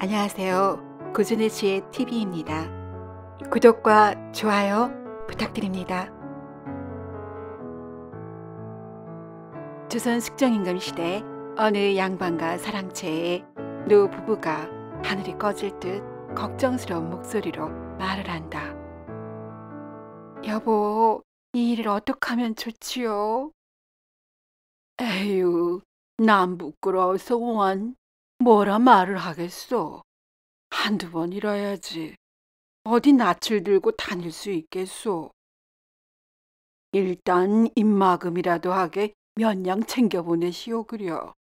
안녕하세요. 고전의 지혜 TV입니다. 구독과 좋아요 부탁드립니다. 조선 숙정임금 시대 어느 양반과 사랑채의 노 부부가 하늘이 꺼질 듯 걱정스러운 목소리로 말을 한다. 여보, 이 일을 어떻게 하면 좋지요? 에휴, 난 부끄러워서 원 뭐라 말을 하겠어. 한두 번 이뤄야지. 어디 낯을 들고 다닐 수 있겠소. 일단 입막음이라도 하게 몇 냥 챙겨보내시오 그려.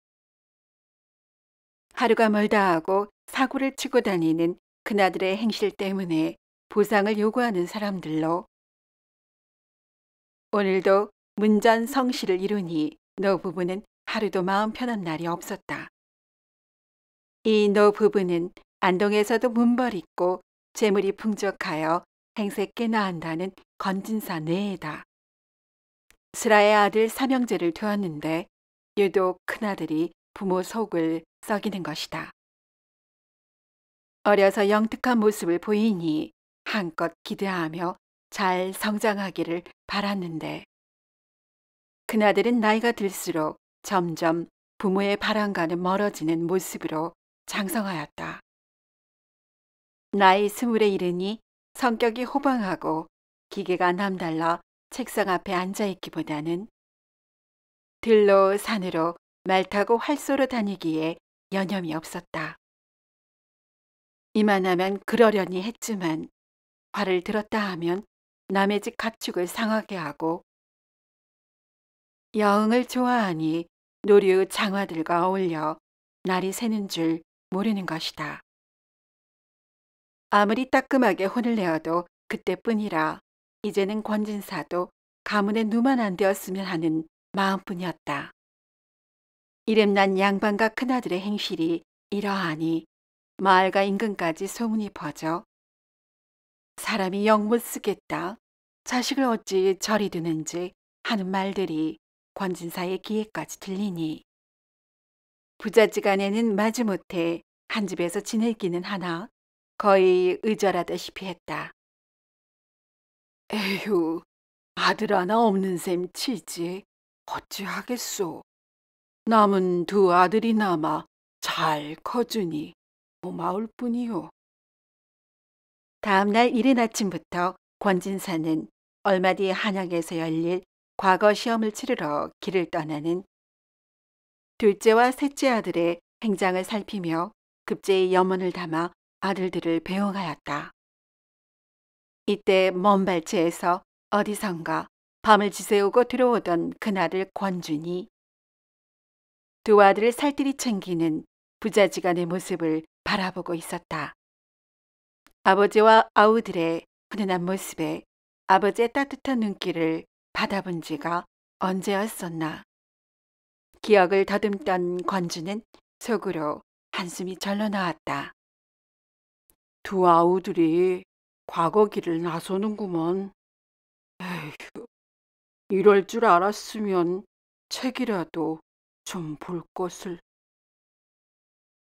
하루가 멀다 하고 사고를 치고 다니는 그나들의 행실 때문에 보상을 요구하는 사람들로 오늘도 문전성시를 이루니 노 부부는 하루도 마음 편한 날이 없었다. 이 노 부부는 안동에서도 문벌있고 재물이 풍족하여 행색게 나은다는 건진사 내에다. 슬아의 아들 삼형제를 두었는데 유독 큰아들이 부모 속을 썩이는 것이다. 어려서 영특한 모습을 보이니 한껏 기대하며 잘 성장하기를 바랐는데 큰아들은 나이가 들수록 점점 부모의 바람과는 멀어지는 모습으로 장성하였다. 나이 20에 이르니 성격이 호방하고 기계가 남달라 책상 앞에 앉아있기보다는 들로 산으로 말 타고 활쏘러 다니기에 여념이 없었다. 이만하면 그러려니 했지만 화를 들었다 하면 남의 집 가축을 상하게 하고 여흥을 좋아하니 노류 장화들과 어울려 날이 새는 줄 모르는 것이다. 아무리 따끔하게 혼을 내어도 그때뿐이라 이제는 권진사도 가문의 누만 안 되었으면 하는 마음뿐이었다. 이름난 양반과 큰아들의 행실이 이러하니 마을과 인근까지 소문이 퍼져 사람이 영 못 쓰겠다, 자식을 어찌 저리 두는지 하는 말들이 권진사의 귀에까지 들리니 부잣지간에는 마지못해 한 집에서 지내기는 하나 거의 의절하다시피 했다. 에휴, 아들 하나 없는 셈 치지 어찌하겠소. 남은 두 아들이 남아 잘 커주니 고마울 뿐이요. 다음 날 이른 아침부터 권진사는 얼마 뒤 한양에서 열릴 과거 시험을 치르러 길을 떠나는 둘째와 셋째 아들의 행장을 살피며 급제의 염원을 담아 아들들을 배웅하였다. 이때 먼 발치에서 어디선가 밤을 지새우고 들어오던 큰아들 권준이 두 아들을 살뜰히 챙기는 부자지간의 모습을 바라보고 있었다. 아버지와 아우들의 훈훈한 모습에 아버지의 따뜻한 눈길을 받아본 지가 언제였었나. 기억을 더듬던 권주는 속으로 한숨이 절로 나왔다. 두 아우들이 과거 길을 나서는구먼. 에휴, 이럴 줄 알았으면 책이라도 좀 볼 것을.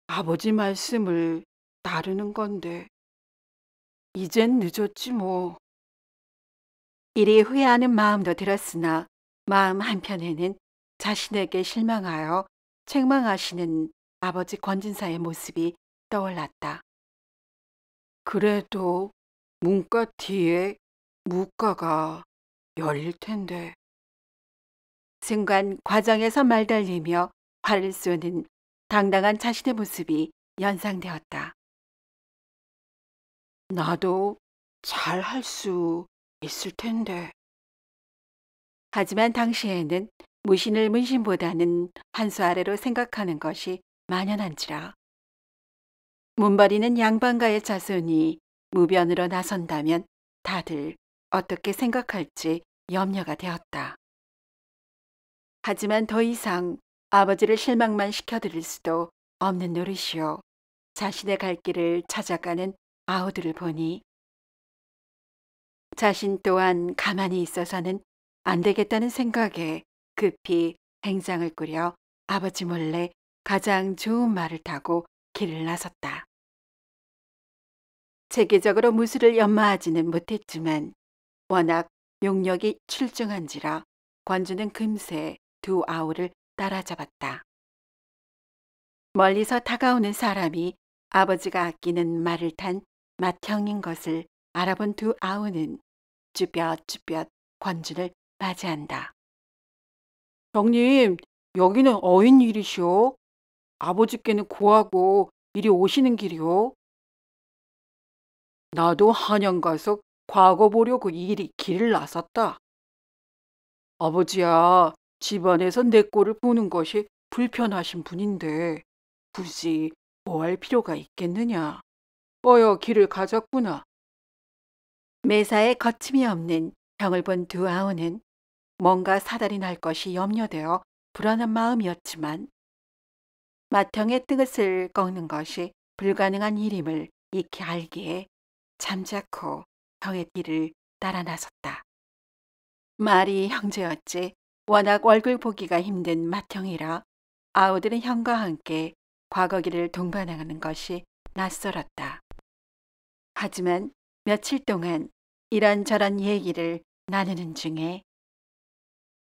아버지 말씀을 따르는 건데 이젠 늦었지 뭐. 이리 후회하는 마음도 들었으나 마음 한편에는 자신에게 실망하여 책망하시는 아버지 권진사의 모습이 떠올랐다. 그래도 문과 뒤에 무과가 열릴 텐데. 순간 과정에서 말달리며 화를 쏘는 당당한 자신의 모습이 연상되었다. 나도 잘 할 수 있을 텐데. 하지만 당시에는 무신을 문신보다는 한 수 아래로 생각하는 것이 만연한지라. 문버리는 양반가의 자손이 무변으로 나선다면 다들 어떻게 생각할지 염려가 되었다. 하지만 더 이상 아버지를 실망만 시켜드릴 수도 없는 노릇이요. 자신의 갈 길을 찾아가는 아우들을 보니 자신 또한 가만히 있어서는 안 되겠다는 생각에 급히 행장을 꾸려 아버지 몰래 가장 좋은 말을 타고 길을 나섰다. 체계적으로 무술을 연마하지는 못했지만 워낙 용력이 출중한지라 권주는 금세 두 아우를 따라잡았다. 멀리서 다가오는 사람이 아버지가 아끼는 말을 탄 맏형인 것을 알아본 두 아우는 쭈뼛쭈뼛 권주를 맞이한다. 형님, 여기는 어인 일이시오? 아버지께는 고하고 이리 오시는 길이오? 나도 한양 가서 과거 보려고 이리 길을 나섰다. 아버지야, 집안에서 내 꼴을 보는 것이 불편하신 분인데 굳이 뭐 할 필요가 있겠느냐. 어여 길을 가졌구나. 매사에 거침이 없는 형을 본 두 아우는 뭔가 사달이 날 것이 염려되어 불안한 마음이었지만 맏형의 뜻을 꺾는 것이 불가능한 일임을 익히 알기에 잠자코 형의 뒤를 따라 나섰다. 말이 형제였지 워낙 얼굴 보기가 힘든 맏형이라 아우들은 형과 함께 과거기를 동반하는 것이 낯설었다. 하지만 며칠 동안 이런저런 얘기를 나누는 중에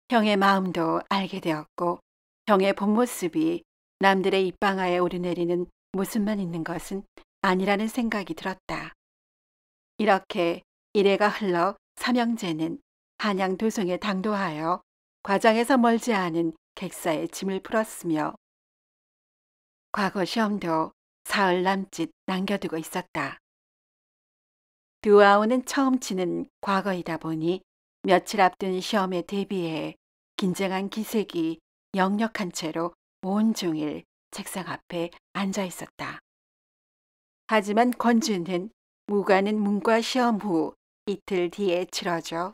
형의 마음도 알게 되었고 형의 본 모습이 남들의 입방아에 오르내리는 모습만 있는 것은 아니라는 생각이 들었다. 이렇게 일해가 흘러 삼형제는 한양 도성에 당도하여 과장에서 멀지 않은 객사에 짐을 풀었으며 과거 시험도 사흘 남짓 남겨두고 있었다. 두 아우는 처음 치는 과거이다 보니 며칠 앞둔 시험에 대비해 긴장한 기색이 역력한 채로 온종일 책상 앞에 앉아 있었다. 하지만 권주는 무가는 문과 시험 후 이틀 뒤에 치러져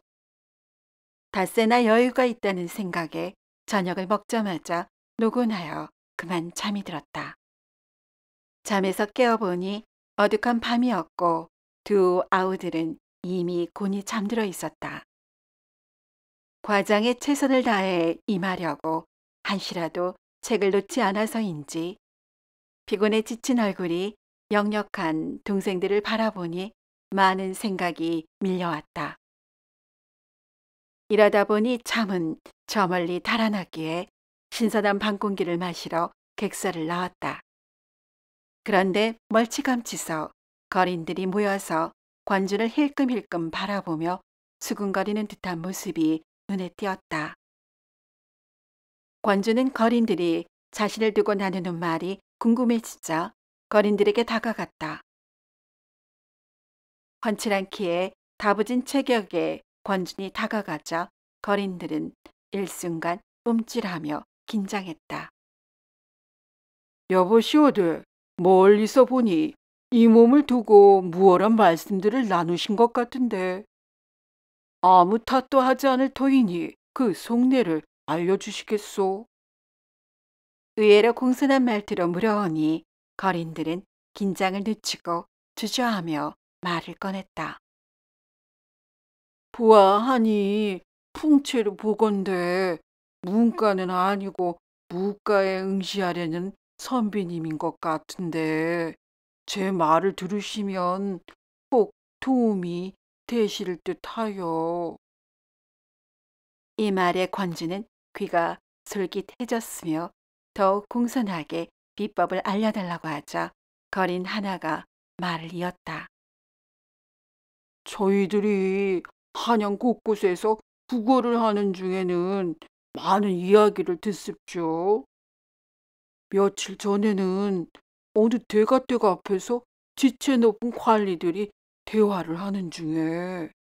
닷새나 여유가 있다는 생각에 저녁을 먹자마자 노곤하여 그만 잠이 들었다. 잠에서 깨어보니 어둑한 밤이었고 두 아우들은 이미 곤히 잠들어 있었다. 과장에 최선을 다해 임하려고 한시라도 책을 놓지 않아서인지 피곤에 지친 얼굴이 역력한 동생들을 바라보니 많은 생각이 밀려왔다. 이러다 보니 잠은 저 멀리 달아났기에 신선한 밤 공기를 마시러 객사를 나왔다. 그런데 멀찌감치서 거린들이 모여서 권주를 힐끔힐끔 바라보며 수군거리는 듯한 모습이 눈에 띄었다. 권주는 거린들이 자신을 두고 나누는 말이 궁금해지자 거린들에게 다가갔다. 훤칠한 키에 다부진 체격에 권준이 다가가자 거린들은 일순간 움찔하며 긴장했다. 여보시오들, 멀리서 보니 이 몸을 두고 무얼한 말씀들을 나누신 것 같은데 아무 탓도 하지 않을 터이니 그 속내를 알려주시겠소? 의외로 공손한 말투로 물어오니 거린들은 긴장을 늦추고 주저하며 말을 꺼냈다. 보아하니 풍채로 보건대 문과는 아니고 무과에 응시하려는 선비님인 것 같은데 제 말을 들으시면 꼭 도움이 되실 듯하여. 이 말에 권주는 귀가 솔깃해졌으며 더욱 공손하게 비법을 알려달라고 하자 거린 하나가 말을 이었다. 저희들이 한양 곳곳에서 구걸을 하는 중에는 많은 이야기를 듣습죠. 며칠 전에는 어느 대가댁 앞에서 지체 높은 관리들이 대화를 하는 중에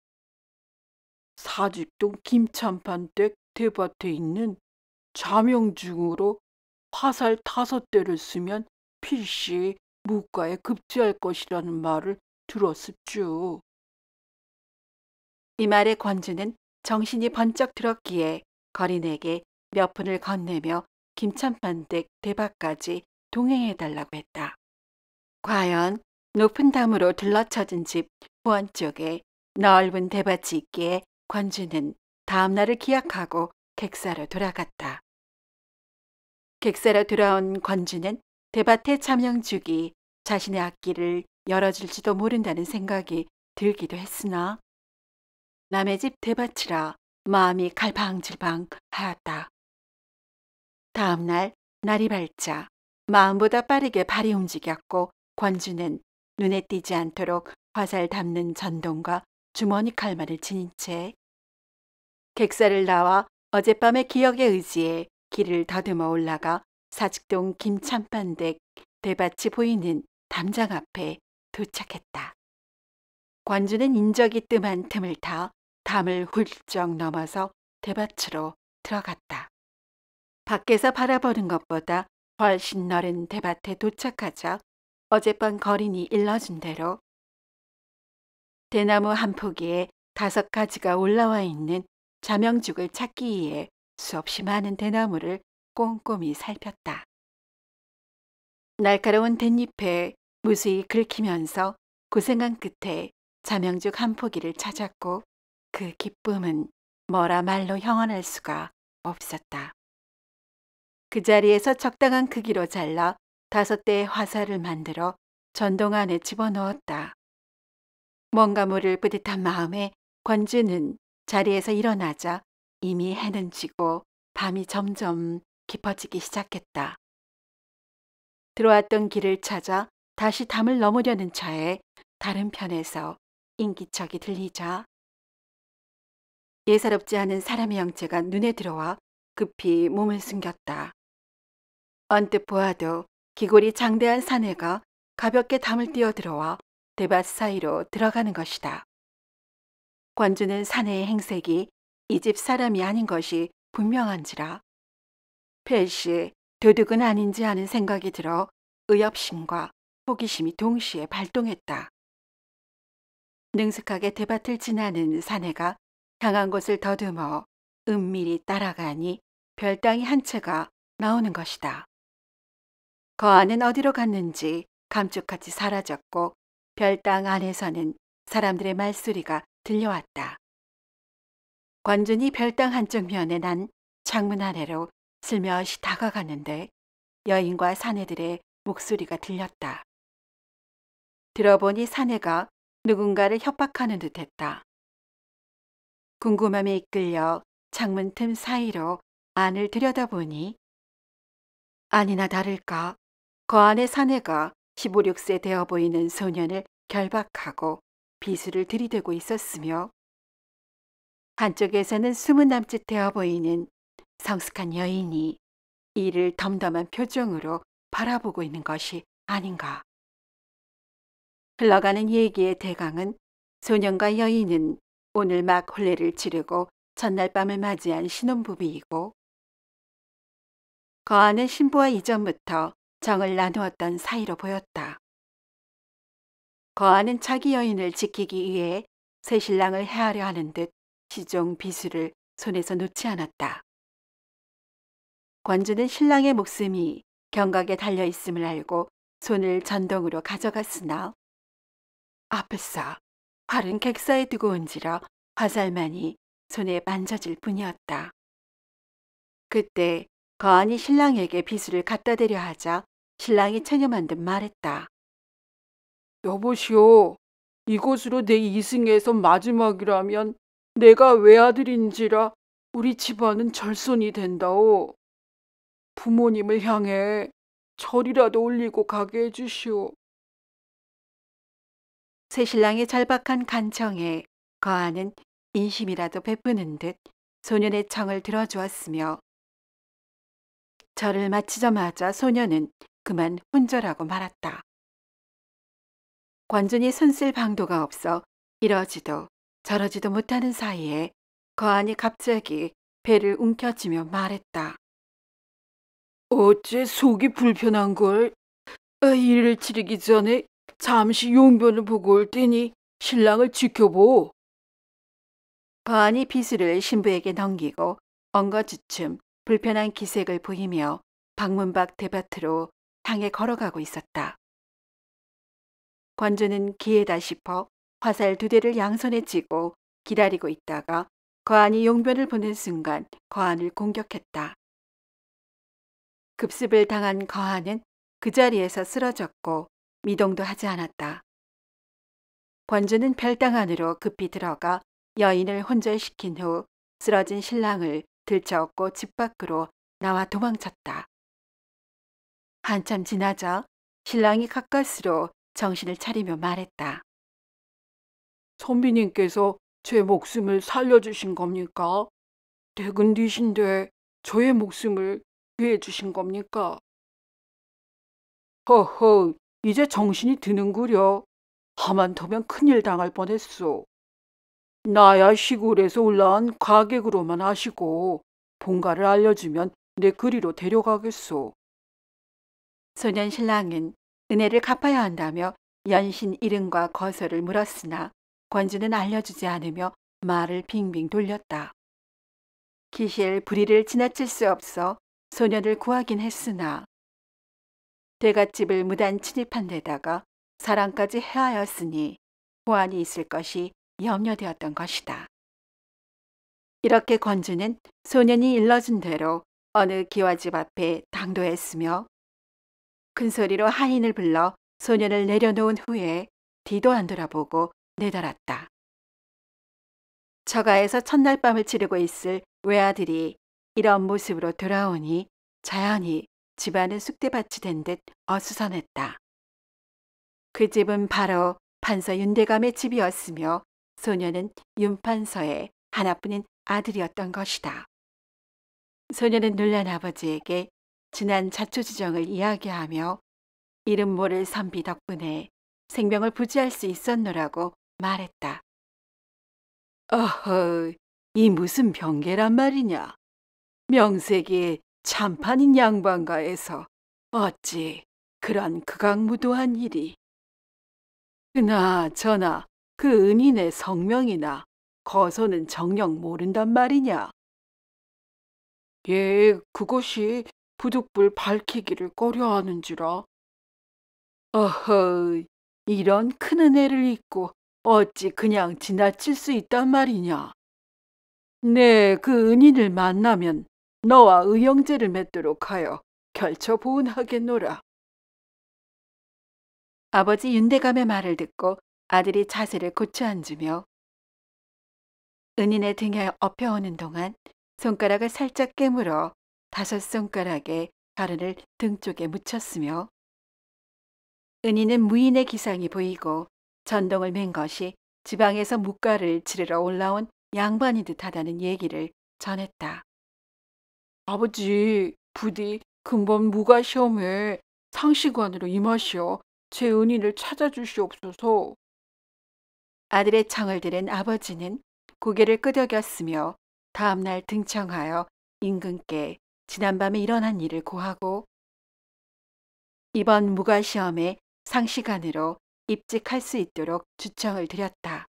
사직동 김참판댁 대밭에 있는 자명중으로 화살 5대를 쓰면 필시 무과에 급제할 것이라는 말을 들었습죠. 이 말에 권주는 정신이 번쩍 들었기에 거린에게 몇 푼을 건네며 김참판댁 대밭까지 동행해달라고 했다. 과연 높은 담으로 둘러쳐진 집 후원 쪽에 넓은 대밭이 있기에 권주는 다음 날을 기약하고 객사로 돌아갔다. 객사로 돌아온 권주는 대밭의 자명죽이 자신의 악기를 열어질지도 모른다는 생각이 들기도 했으나 남의 집 대밭이라 마음이 갈팡질팡 하였다. 다음 날 날이 밝자 마음보다 빠르게 발이 움직였고 권주는 눈에 띄지 않도록 화살 담는 전동과 주머니 칼만을 지닌 채 객사를 나와 어젯밤의 기억에 의지해 길을 더듬어 올라가 사직동 김참반댁 대밭이 보이는 담장 앞에 도착했다. 권주는 인적이 뜸한 틈을 타 담을 훌쩍 넘어서 대밭으로 들어갔다. 밖에서 바라보는 것보다 훨씬 넓은 대밭에 도착하자 어젯밤 거린이 일러준 대로 대나무 한 포기에 5가지가 올라와 있는 자명죽을 찾기 위해 수없이 많은 대나무를 꼼꼼히 살폈다. 날카로운 댄잎에 무수히 긁히면서 고생한 끝에 자명죽 한 포기를 찾았고 그 기쁨은 뭐라 말로 형언할 수가 없었다. 그 자리에서 적당한 크기로 잘라 5대의 화살을 만들어 전동 안에 집어넣었다. 뭔가 모를 뿌듯한 마음에 권주는 자리에서 일어나자 이미 해는 지고 밤이 점점 깊어지기 시작했다. 들어왔던 길을 찾아 다시 담을 넘으려는 차에 다른 편에서 인기척이 들리자 예사롭지 않은 사람의 형체가 눈에 들어와 급히 몸을 숨겼다. 언뜻 보아도 기골이 장대한 사내가 가볍게 담을 뛰어들어와 대밭 사이로 들어가는 것이다. 권주는 사내의 행색이 이 집 사람이 아닌 것이 분명한지라 필시 도둑은 아닌지 하는 생각이 들어 의협심과 호기심이 동시에 발동했다. 능숙하게 대밭을 지나는 사내가 향한 곳을 더듬어 은밀히 따라가니 별당이 한 채가 나오는 것이다. 거안은 어디로 갔는지 감쪽같이 사라졌고 별당 안에서는 사람들의 말소리가 들려왔다. 권준이 별당 한쪽 면에 난 창문 아래로 슬며시 다가갔는데 여인과 사내들의 목소리가 들렸다. 들어보니 사내가 누군가를 협박하는 듯했다. 궁금함에 이끌려 창문 틈 사이로 안을 들여다보니 아니나 다를까 그 안에 사내가 15, 16세 되어 보이는 소년을 결박하고 비수를 들이대고 있었으며 한쪽에서는 숨은 남짓 되어 보이는 성숙한 여인이 이를 덤덤한 표정으로 바라보고 있는 것이 아닌가. 흘러가는 얘기의 대강은 소년과 여인은 오늘 막 혼례를 치르고 첫날 밤을 맞이한 신혼부부이고 거안은 신부와 이전부터 정을 나누었던 사이로 보였다. 거안은 자기 여인을 지키기 위해 새 신랑을 해하려 하는 듯 시종 비수를 손에서 놓지 않았다. 권주는 신랑의 목숨이 경각에 달려있음을 알고 손을 전동으로 가져갔으나 아플싸 활은 객사에 두고 온지라 화살만이 손에 만져질 뿐이었다. 그때 거안이 신랑에게 비수를 갖다 대려 하자 신랑이 체념한 듯 말했다. 여보시오, 이곳으로 내 이승에서 마지막이라면 내가 외아들인지라 우리 집안은 절손이 된다오. 부모님을 향해 절이라도 올리고 가게 해주시오. 새신랑의 절박한 간청에 거안은 인심이라도 베푸는 듯 소년의 청을 들어주었으며 절을 마치자마자 소년은 그만 훈절하고 말았다. 권준이 손쓸 방도가 없어 이러지도 저러지도 못하는 사이에 거안이 갑자기 배를 움켜쥐며 말했다. 어째 속이 불편한걸? 일을 치르기 전에 잠시 용변을 보고 올 테니 신랑을 지켜보. 거안이 비수를 신부에게 넘기고 엉거주춤 불편한 기색을 보이며 방문 밖 대밭으로 향해 걸어가고 있었다. 권주는 기회다 싶어 화살 2대를 양손에 쥐고 기다리고 있다가 거안이 용변을 보는 순간 거안을 공격했다. 급습을 당한 거안은 그 자리에서 쓰러졌고 미동도 하지 않았다. 권주는 별당 안으로 급히 들어가 여인을 혼절시킨 후 쓰러진 신랑을 들쳐업고 집 밖으로 나와 도망쳤다. 한참 지나자 신랑이 가까스로 정신을 차리며 말했다. 선비님께서 제 목숨을 살려주신 겁니까? 댁은 뒤신데 저의 목숨을 구해주신 겁니까? 허허, 이제 정신이 드는구려. 하마터면 큰일 당할 뻔했소. 나야 시골에서 올라온 가객으로만 아시고 본가를 알려주면 내 그리로 데려가겠소. 소년 신랑은 은혜를 갚아야 한다며 연신 이름과 거소를 물었으나 권주는 알려주지 않으며 말을 빙빙 돌렸다. 기실 불의를 지나칠 수 없어 소년을 구하긴 했으나 대갓집을 무단 침입한 데다가 사랑까지 해하였으니 보안이 있을 것이 염려되었던 것이다. 이렇게 권주는 소년이 일러준 대로 어느 기와집 앞에 당도했으며 큰 소리로 하인을 불러 소년을 내려놓은 후에 뒤도 안 돌아보고 내달았다. 처가에서 첫날 밤을 지르고 있을 외아들이 이런 모습으로 돌아오니 자연히 집안은 쑥대밭이 된 듯 어수선했다. 그 집은 바로 판서 윤대감의 집이었으며 소년은 윤판서의 하나뿐인 아들이었던 것이다. 소년은 놀란 아버지에게 지난 자초지정을 이야기하며 이름 모를 선비 덕분에 생명을 부지할 수 있었노라고 말했다. 어허, 이 무슨 병계란 말이냐. 명색이 참판인 양반가에서 어찌 그런 극악무도한 일이. 그나저나 그 은인의 성명이나 거소는 정녕 모른단 말이냐. 예, 그것이 부득불 밝히기를 꺼려하는지라. 어허, 이런 큰 은혜를 잊고 어찌 그냥 지나칠 수 있단 말이냐. 네, 그 은인을 만나면 너와 의형제를 맺도록 하여 결처 보은하겠노라. 아버지 윤대감의 말을 듣고 아들이 자세를 고쳐 앉으며 은인의 등에 엎혀오는 동안 손가락을 살짝 깨물어 5손가락에 가른을 등 쪽에 묻혔으며 은인은 무인의 기상이 보이고 전동을 맨 것이 지방에서 묵가를 치르러 올라온 양반이 듯하다는 얘기를 전했다. 아버지, 부디 근본 무가시험에 상시관으로 임하시어 제 은인을 찾아주시옵소서. 아들의 청을 들은 아버지는 고개를 끄덕였으며 다음날 등청하여 임금께 지난밤에 일어난 일을 고하고 이번 무가시험에 상시관으로 입직할 수 있도록 주청을 드렸다.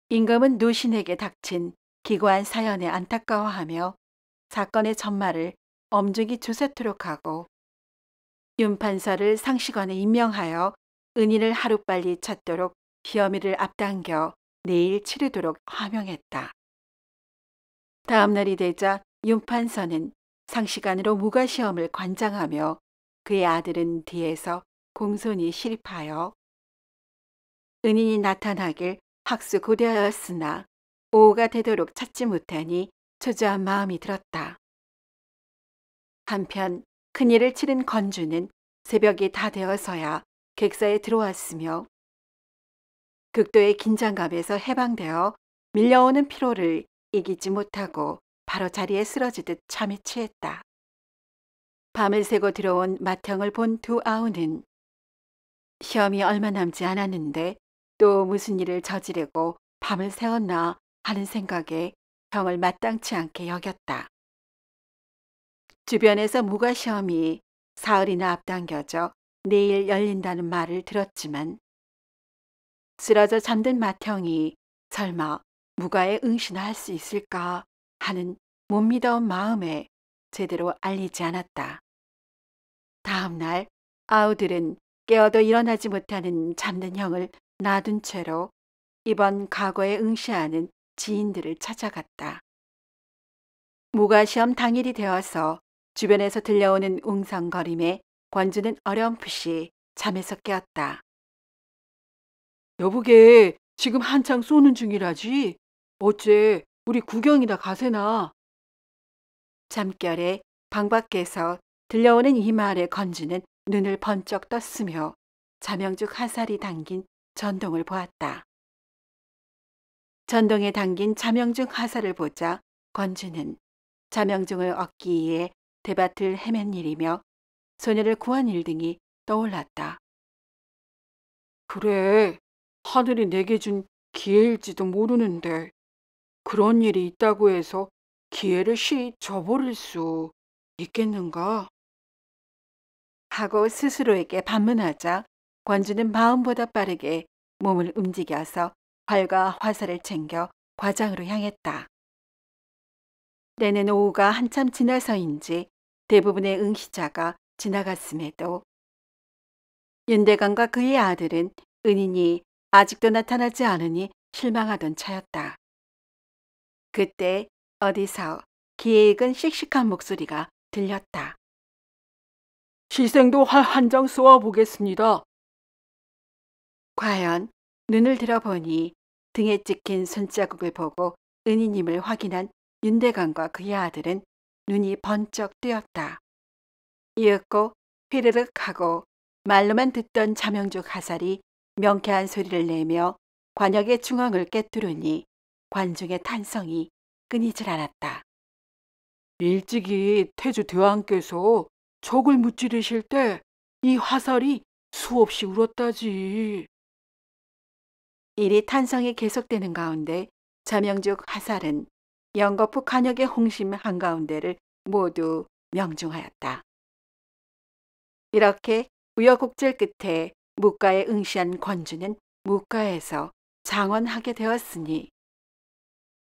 임금은 노신에게 닥친 기고한 사연에 안타까워하며 사건의 전말을 엄중히 조사토록 하고 윤판서를 상시관에 임명하여 은인을 하루빨리 찾도록 시험일을 앞당겨 내일 치르도록 하명했다. 다음 날이 되자 윤판서는 상시관으로 무가시험을 관장하며 그의 아들은 뒤에서 공손히 실입하여 은인이 나타나길 학수고대하였으나 오후가 되도록 찾지 못하니 초조한 마음이 들었다. 한편 큰일을 치른 건주는 새벽이 다 되어서야 객사에 들어왔으며 극도의 긴장감에서 해방되어 밀려오는 피로를 이기지 못하고 바로 자리에 쓰러지듯 잠에 취했다. 밤을 새고 들어온 맏형을 본 두 아우는 시험이 얼마 남지 않았는데 또 무슨 일을 저지르고 밤을 새웠나 하는 생각에 형을 마땅치 않게 여겼다. 주변에서 무가시험이 사흘이나 앞당겨져 내일 열린다는 말을 들었지만 쓰러져 잠든 맏형이 설마 무가에 응시나 할 수 있을까 하는 못 믿어온 마음에 제대로 알리지 않았다. 다음 날 아우들은 깨어도 일어나지 못하는 잠든 형을 놔둔 채로 이번 과거에 응시하는 지인들을 찾아갔다. 무가시험 당일이 되어서 주변에서 들려오는 웅성거림에 권주는 어렴풋이 잠에서 깨었다. 여보게 지금 한창 쏘는 중이라지. 어째 우리 구경이나 가세나. 잠결에 방 밖에서 들려오는 이 말에 건주는 눈을 번쩍 떴으며 자명죽 화살이 당긴 전동을 보았다. 전동에 당긴 자명죽 화살을 보자 건주는 자명죽을 얻기 위해 대밭을 헤맨 일이며 소녀를 구한 일 등이 떠올랐다. 그래, 하늘이 내게 준 기회일지도 모르는데 그런 일이 있다고 해서 기회를 쉬 저버릴 수 있겠는가? 하고 스스로에게 반문하자 권주는 마음보다 빠르게 몸을 움직여서 활과 화살을 챙겨 과장으로 향했다. 때는 오후가 한참 지나서인지 대부분의 응시자가 지나갔음에도 윤대강과 그의 아들은 은인이 아직도 나타나지 않으니 실망하던 차였다. 그때 어디서 기에 익은 씩씩한 목소리가 들렸다. 시생도 활 한 장 쏘아 보겠습니다. 과연 눈을 들어보니 등에 찍힌 손자국을 보고 은인임을 확인한 윤대강과 그의 아들은 눈이 번쩍 뜨였다. 이윽고 휘르륵 하고 말로만 듣던 자명죽 화살이 명쾌한 소리를 내며 관역의 중앙을 꿰뚫으니 관중의 탄성이 끊이질 않았다. 일찍이 태주 대왕께서 적을 무찌르실 때 이 화살이 수없이 울었다지. 일이 탄성이 계속되는 가운데 자명죽 화살은 영거푸 관역의 홍심 한가운데를 모두 명중하였다. 이렇게 우여곡절 끝에 묵가에 응시한 권주는 묵가에서 장원하게 되었으니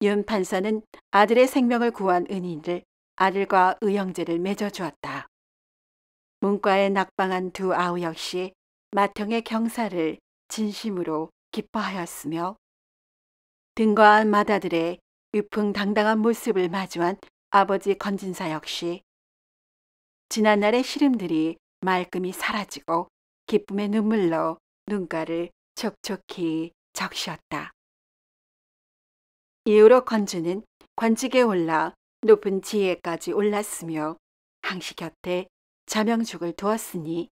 윤 판사는 아들의 생명을 구한 은인을 아들과 의형제를 맺어주었다. 문과에 낙방한 두 아우 역시 맏형의 경사를 진심으로 기뻐하였으며 등과한 맏아들의 위풍당당한 모습을 마주한 아버지 건진사 역시 지난날의 시름들이 말끔히 사라지고 기쁨의 눈물로 눈가를 촉촉히 적시었다. 이후로 건주는 관직에 올라 높은 지위에까지 올랐으며 항시 곁에 자명죽을 두었으니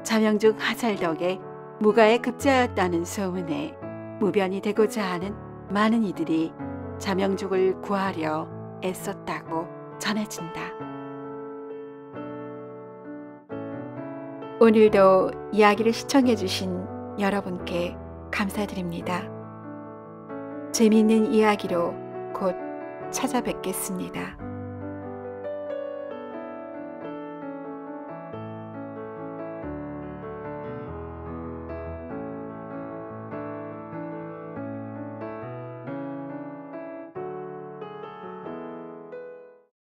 자명죽 화살 덕에 무가에 급제하였다는 소문에 무변이 되고자 하는 많은 이들이 자명죽을 구하려 애썼다고 전해진다. 오늘도 이야기를 시청해 주신 여러분께 감사드립니다. 재미있는 이야기로 곧 찾아뵙겠습니다.